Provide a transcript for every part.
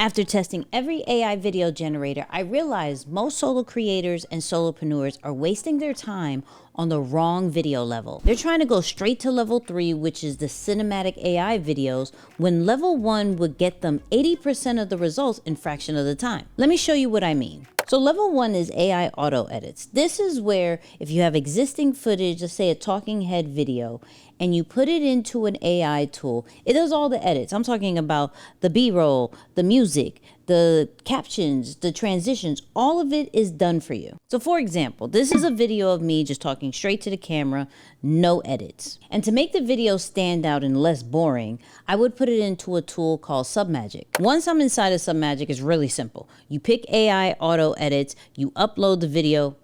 After testing every AI video generator, I realized most solo creators and solopreneurs are wasting their time on the wrong video level. They're trying to go straight to level 3, which is the cinematic AI videos, when level 1 would get them 80% of the results in fraction of the time. Let me show you what I mean. So level 1 is AI auto edits. This is where if you have existing footage, let's say a talking head video, and you put it into an AI tool, it does all the edits. I'm talking about the B-roll, the music, the captions, the transitions, all of it is done for you. So for example, this is a video of me just talking straight to the camera, no edits. And to make the video stand out and less boring, I would put it into a tool called Submagic. Once I'm inside of Submagic, it's really simple. You pick AI auto edits, you upload the video,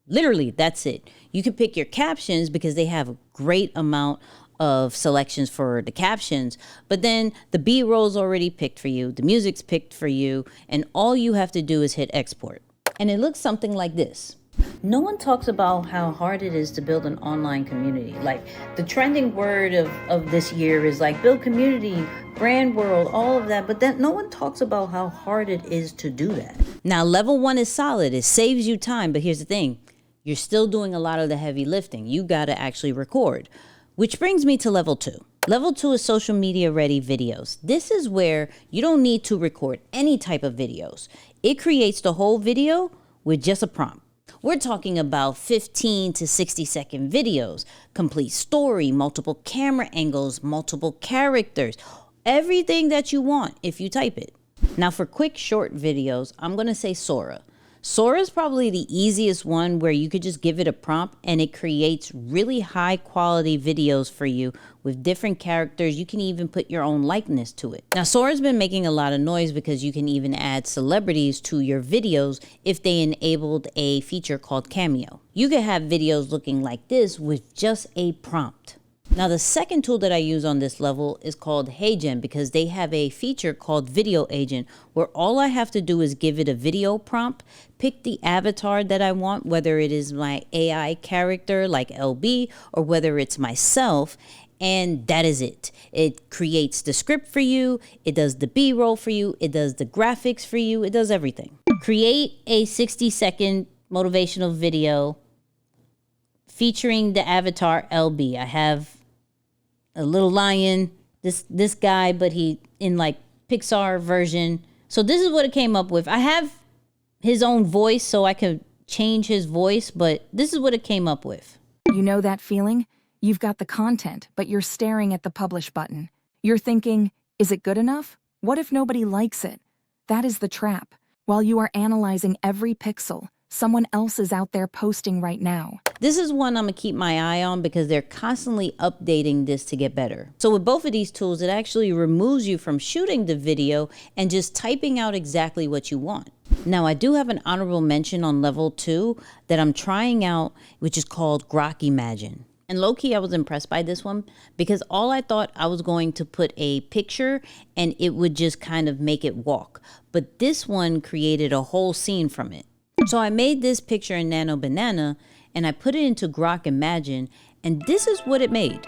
literally that's it. You can pick your captions because they have a great amount of selections for the captions, but then the B-roll's already picked for you, the music's picked for you, and all you have to do is hit export. And it looks something like this. No one talks about how hard it is to build an online community. Like the trending word of this year is like build community, brand world, all of that, but then no one talks about how hard it is to do that. Now level 1 is solid, it saves you time, but here's the thing. You're still doing a lot of the heavy lifting. You gotta actually record. Which brings me to level 2. Level 2 is social media ready videos. This is where you don't need to record any type of videos. It creates the whole video with just a prompt. We're talking about 15 to 60-second videos, complete story, multiple camera angles, multiple characters, everything that you want if you type it. Now for quick short videos, I'm gonna say Sora. Sora is probably the easiest one where you could just give it a prompt and it creates really high quality videos for you with different characters. You can even put your own likeness to it. Now Sora's been making a lot of noise because you can even add celebrities to your videos if they enabled a feature called Cameo. You could have videos looking like this with just a prompt. Now the second tool that I use on this level is called HeyGen because they have a feature called Video Agent where all I have to do is give it a video prompt, pick the avatar that I want, whether it is my AI character like LB or whether it's myself, and that is it. It creates the script for you, it does the B-roll for you, it does the graphics for you, it does everything. Create a 60-second motivational video featuring the avatar LB. I have a little lion, this guy, but he in like Pixar version. So this is what it came up with. I have his own voice so I could change his voice, but this is what it came up with. You know that feeling? You've got the content, but you're staring at the publish button. You're thinking, is it good enough? What if nobody likes it? That is the trap. While you are analyzing every pixel, someone else is out there posting right now. This is one I'm gonna keep my eye on because they're constantly updating this to get better. So with both of these tools, it actually removes you from shooting the video and just typing out exactly what you want. Now I do have an honorable mention on level 2 that I'm trying out, which is called Grok Imagine. And low-key, I was impressed by this one because all I thought I was going to put a picture and it would just kind of make it walk. But this one created a whole scene from it. So I made this picture in Nano Banana and I put it into Grok Imagine, and this is what it made.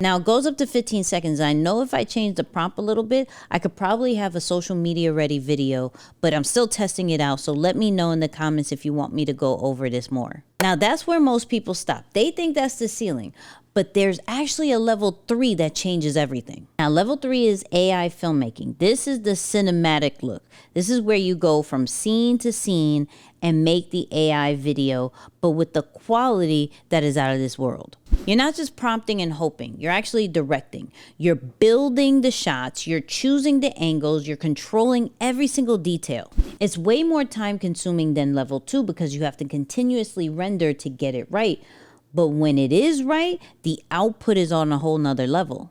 Now it goes up to 15 seconds. I know if I change the prompt a little bit, I could probably have a social media ready video, but I'm still testing it out. So let me know in the comments if you want me to go over this more. Now that's where most people stop. They think that's the ceiling, but there's actually a level 3 that changes everything. Now level 3 is AI filmmaking. This is the cinematic look. This is where you go from scene to scene and make the AI video, but with the quality that is out of this world. You're not just prompting and hoping, you're actually directing. You're building the shots, you're choosing the angles, you're controlling every single detail. It's way more time consuming than level 2 because you have to continuously render to get it right. But when it is right, the output is on a whole nother level.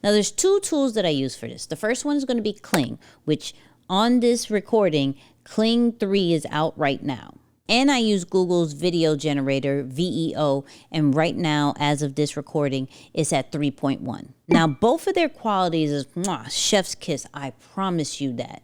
Now there's 2 tools that I use for this. The first one is going to be Kling, which on this recording, Kling 3 is out right now. And I use Google's video generator, VEO, and right now, as of this recording, it's at 3.1. Now, both of their qualities is chef's kiss, I promise you that.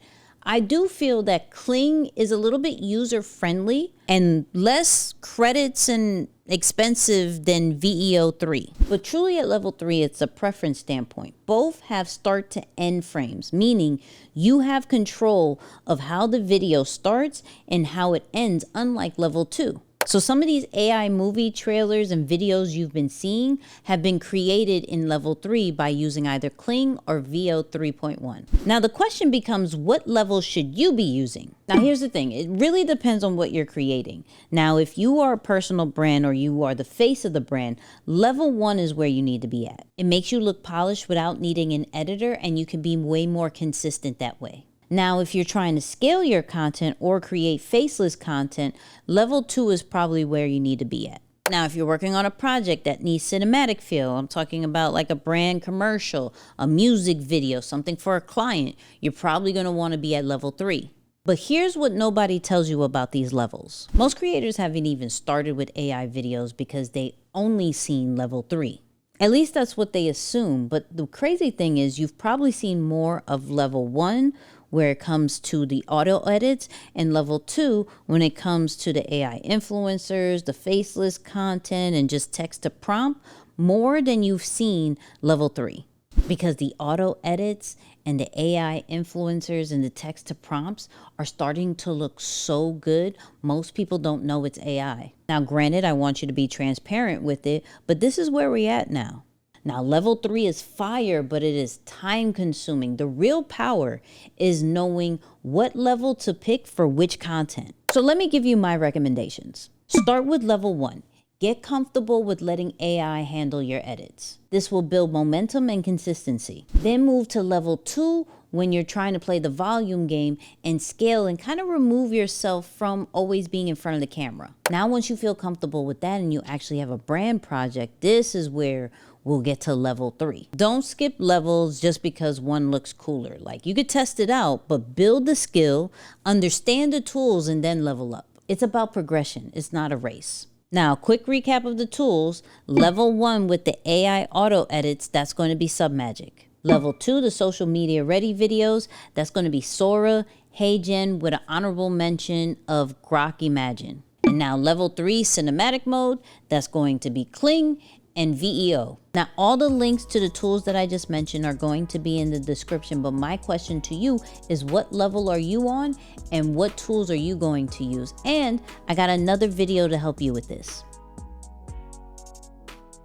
I do feel that Kling is a little bit user friendly and less credits and expensive than VEO 3. But truly at level 3, it's a preference standpoint. Both have start to end frames, meaning you have control of how the video starts and how it ends, unlike level 2. So some of these AI movie trailers and videos you've been seeing have been created in level 3 by using either Kling or VEO 3.1. Now the question becomes, what level should you be using? Now here's the thing, it really depends on what you're creating. Now if you are a personal brand or you are the face of the brand, level 1 is where you need to be at. It makes you look polished without needing an editor, and you can be way more consistent that way. Now, if you're trying to scale your content or create faceless content, level 2 is probably where you need to be at. Now, if you're working on a project that needs cinematic feel, I'm talking about like a brand commercial, a music video, something for a client, you're probably going to want to be at level 3. But here's what nobody tells you about these levels. Most creators haven't even started with AI videos because they only seen level 3. At least that's what they assume. But the crazy thing is you've probably seen more of level 1 where it comes to the auto edits, and level 2 when it comes to the AI influencers, the faceless content, and just text to prompt, more than you've seen level 3. Because the auto edits and the AI influencers and the text to prompts are starting to look so good, most people don't know it's AI. Now granted, I want you to be transparent with it, but this is where we're at now. Now, level 3 is fire, but it is time consuming. The real power is knowing what level to pick for which content. So let me give you my recommendations. Start with level 1. Get comfortable with letting AI handle your edits. This will build momentum and consistency. Then move to level 2 when you're trying to play the volume game and scale and kind of remove yourself from always being in front of the camera. Now, once you feel comfortable with that and you actually have a brand project, this is where we'll get to level 3. Don't skip levels just because one looks cooler. Like, you could test it out, but build the skill, understand the tools, and then level up. It's about progression. It's not a race. Now, quick recap of the tools. Level 1 with the AI auto edits, that's going to be Submagic. Level 2, the social media ready videos, that's going to be Sora, HeyGen, with an honorable mention of Grok Imagine. And now level 3, cinematic mode, that's going to be Kling and VEO. Now, all the links to the tools that I just mentioned are going to be in the description, but my question to you is, what level are you on and what tools are you going to use? And I got another video to help you with this.